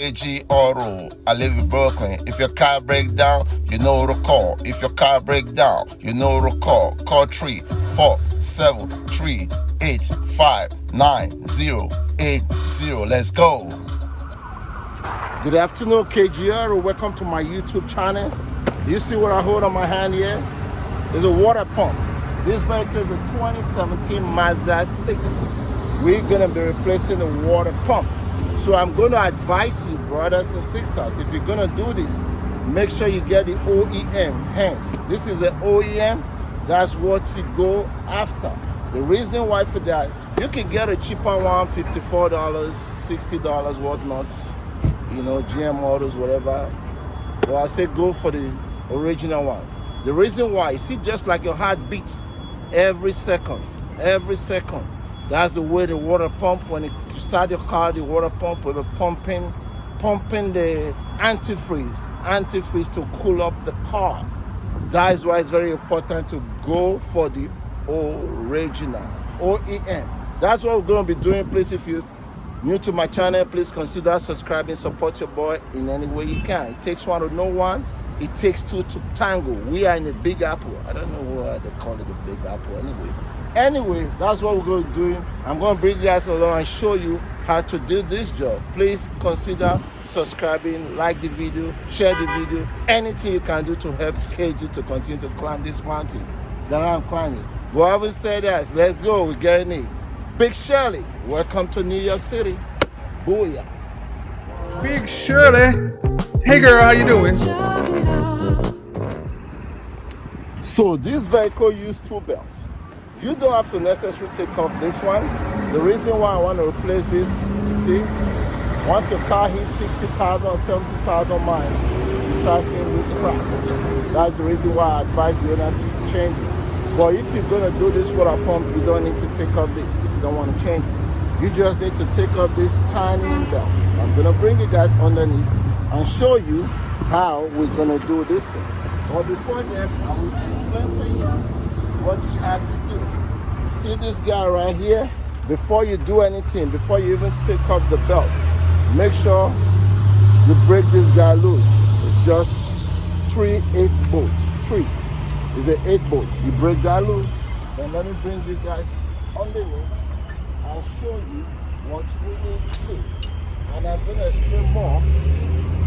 AG Auto, I live in Brooklyn. If your car break down, you know to call. If your car break down, you know to call. Call 347-385-9080. Let's go. Good afternoon, KGR. Welcome to my YouTube channel. Do you see what I hold on my hand here? It's a water pump. This vehicle is a 2017 Mazda 6. We're gonna be replacing the water pump. So I'm going to advise you, brothers and sisters, if you're going to do this, make sure you get the OEM. Hence, this is the OEM. That's what you go after. The reason why for that, you can get a cheaper one, $54, $60, whatnot. You know, GM models, whatever. But I say go for the original one. The reason why, you see, just like your heart beats every second. That's the way the water pump, when you start your car, the water pump will be pumping the antifreeze to cool up the car. That is why it's very important to go for the original, OEM. That's what we're going to be doing. Please, if you're new to my channel, please consider subscribing, support your boy in any way you can. It takes one to know one. It takes two to tango. We are in the Big Apple. I don't know why they call it the Big Apple anyway. That's what we're going to be doing. I'm going to bring you guys along and show you how to do this job. Please consider subscribing, like the video, share the video, anything you can do to help KG to continue to climb this mountain that I'm climbing. But having said that, let's go. We're getting it. Big Shirley, welcome to New York City. Booyah. Big Shirley. Hey girl, how you doing? So this vehicle uses two belts. You don't have to necessarily take off this one. The reason why I want to replace this, you see, once your car hits 60,000 or 70,000 miles, you start seeing these cracks. That's the reason why I advise you not to change it. But if you're going to do this water pump, you don't need to take off this if you don't want to change it. You just need to take off this tiny belt. I'm going to bring you guys underneath and show you how we're going to do this thing. But before that, I will explain to you what you have to do. See this guy right here? Before you do anything, before you even take off the belt, make sure you break this guy loose. It's just 3/8 bolts. 3 is an 8 bolts. You break that loose, then let me bring you guys underneath and show you what we need to do. And I'm going to explain more.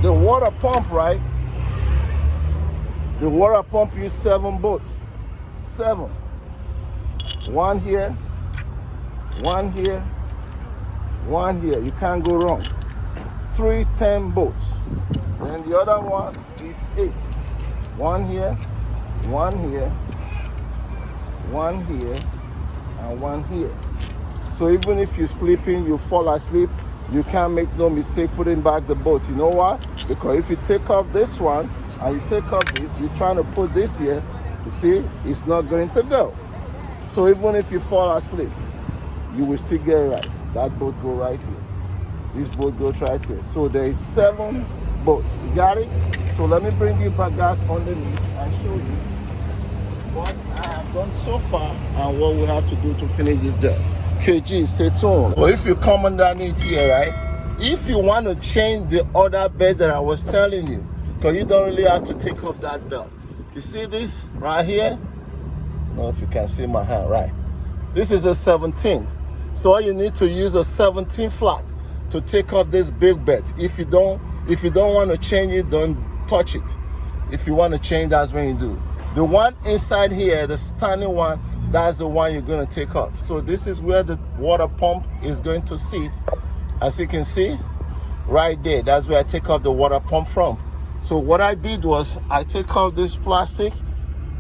The water pump, right? The water pump uses 7 bolts. 7. One here, one here, one here. You can't go wrong. 3 10 bolts. Then the other one is 8. One here, one here, one here, and one here. So even if you're sleeping, you fall asleep, you can't make no mistake putting back the bolt. You know why? Because if you take off this one and you take off this, you're trying to put this here, you see, it's not going to go. So even if you fall asleep, you will still get it right. That bolt go right here. This bolt goes right here. So there is 7 bolts. You got it? So let me bring you back guys underneath and show you what I have done so far and what we have to do to finish this job. KG, stay tuned. Well, if you come underneath here, right? If you want to change the other belt that I was telling you, because you don't really have to take off that belt. You see this right here? I don't know if you can see my hand, right? This is a 17. So all you need to use a 17 flat to take off this big belt. If you don't want to change it, don't touch it. If you want to change, that's when you do. The one inside here, the standing one, that's the one you're going to take off. So this is where the water pump is going to sit. As you can see, right there, that's where I take off the water pump from. So what I did was I take off this plastic.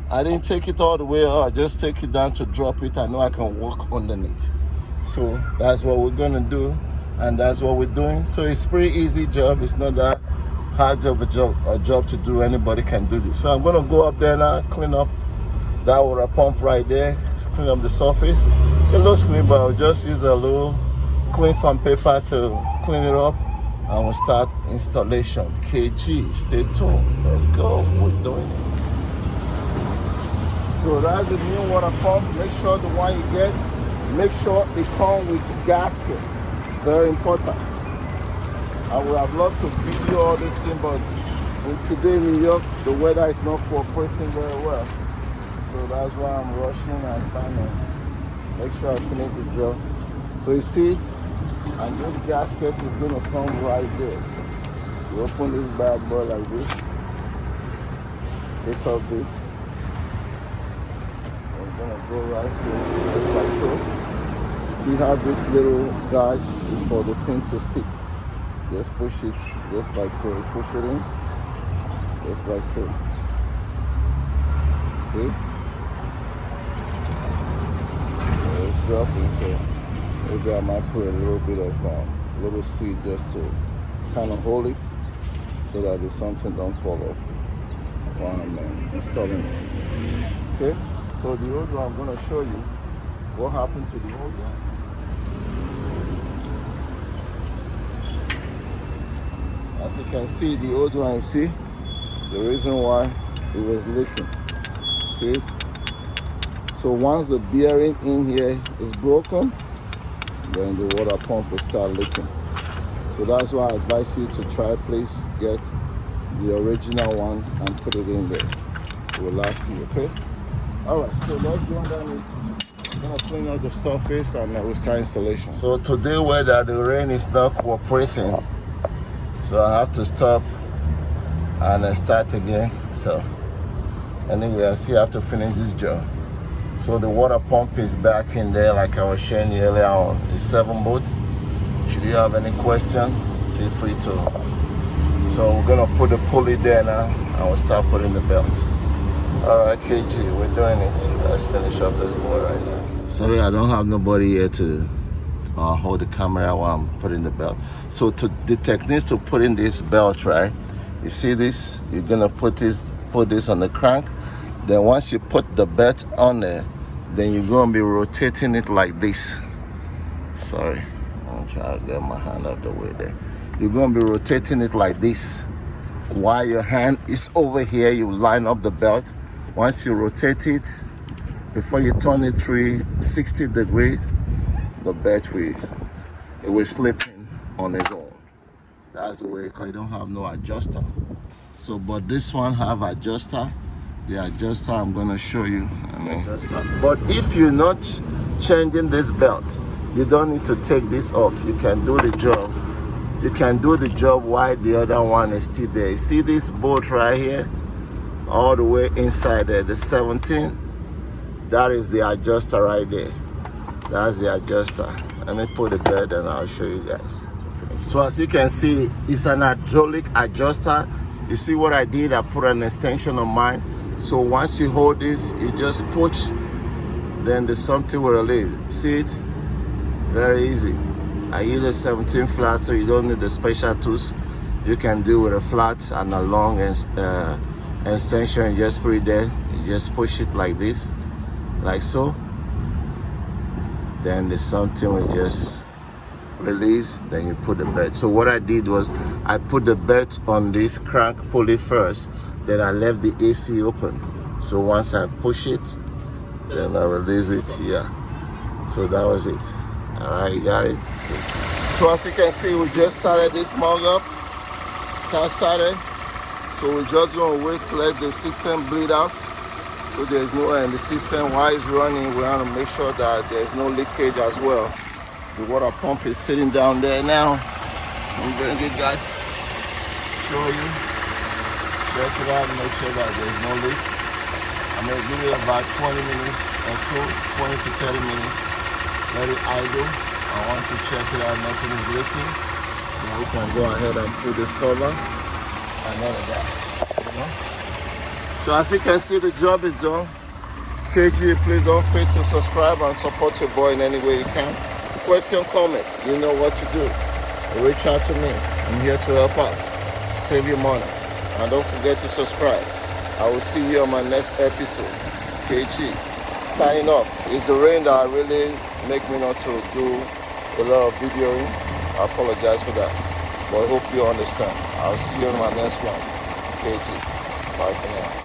I didn't take it all the way up. I just take it down to drop it. I know I can walk underneath. So that's what we're going to do. And that's what we're doing. So it's pretty easy job. It's not that hard of a job to do. Anybody can do this. So I'm going to go up there now, clean up that water pump right there, clean up the surface. It looks clean, but I'll just use a little, clean some paper to clean it up. And we'll start installation. KG, stay tuned. Let's go. We're doing it. So that's the new water pump. Make sure the one you get, make sure it comes with gaskets. Very important. I would have loved to video all this thing, but today in New York, the weather is not cooperating very well. So that's why I'm rushing and trying to make sure I finish the job. So you see it, and this gasket is going to come right there. You open this bad boy like this, take off this, and I'm going to go right here, just like so. See how this little gauge is for the thing to stick. Just push it, just like so. You push it in, just like so. See? It's dropping, so maybe I might put a little bit of little seed just to kind of hold it so that the something don't fall off while I'm installing it. Okay? So the old one, I'm going to show you what happened to the old one. As you can see, the old one, you see, the reason why it was leaking. See it? So once the bearing in here is broken, then the water pump will start leaking. So that's why I advise you to try, please get the original one and put it in there. It will last you, okay? All right, so let's go down. I'm gonna clean out the surface and we'll start installation. So today, whether the rain is not cooperating, so I have to stop and then start again. So anyway, I still have to finish this job. So the water pump is back in there like I was showing you earlier on. It's 7 volts. Should you have any questions, feel free to. So we're gonna put the pulley there now and we'll start putting the belt. All right, KG, we're doing it. Let's finish up this boy right now. Sorry, I don't have nobody here to hold the camera while I'm putting the belt. So the techniques to put in this belt, right? You see this? You're gonna put this on the crank. Then once you put the belt on there, then you're gonna be rotating it like this. Sorry, I'm trying to get my hand out of the way there. You're gonna be rotating it like this. While your hand is over here, you line up the belt. Once you rotate it, before you turn it 360 degrees, the belt will slip in on its own. That's the way, because you don't have no adjuster. So, but this one have adjuster. The adjuster I'm gonna show you. But if you're not changing this belt, you don't need to take this off. You can do the job. You can do the job while the other one is still there. You see this bolt right here? All the way inside there, the 17. That is the adjuster right there. That's the adjuster. Let me put the belt and I'll show you guys. So as you can see, it's an hydraulic adjuster. You see what I did? I put an extension on mine. So once you hold this, you just push, then the something will release. See it? Very easy. I use a 17 flat, so you don't need the special tools. You can do with a flat and a long extension. Just put it there. You just push it like this, like so. Then the something will just release, then you put the belt. So what I did was I put the belt on this crank pulley first, then I left the AC open. So once I push it, then I release it here. So that was it. All right, you got it. So as you can see, we just started this mug up. Car started. So we're just gonna wait, let the system bleed out. So there's no air in the system. While it's running, we want to make sure that there's no leakage as well. The water pump is sitting down there now. I'm bring it, guys. Show you. Check it out and make sure that there's no leak. I'm gonna give it about 20 minutes or so, 20 to 30 minutes. Let it idle. And once you check it out, nothing is leaking, then we can go ahead and put this cover and none of that. You know? So as you can see, the job is done. KG, please don't forget to subscribe and support your boy in any way you can. Question, comments, you know what to do. Reach out to me. I'm here to help out. Save your money. And don't forget to subscribe. I will see you on my next episode. KG, signing off. It's the rain that really make me not to do a lot of videoing. I apologize for that. But I hope you understand. I'll see you on my next one. KG. Bye for now.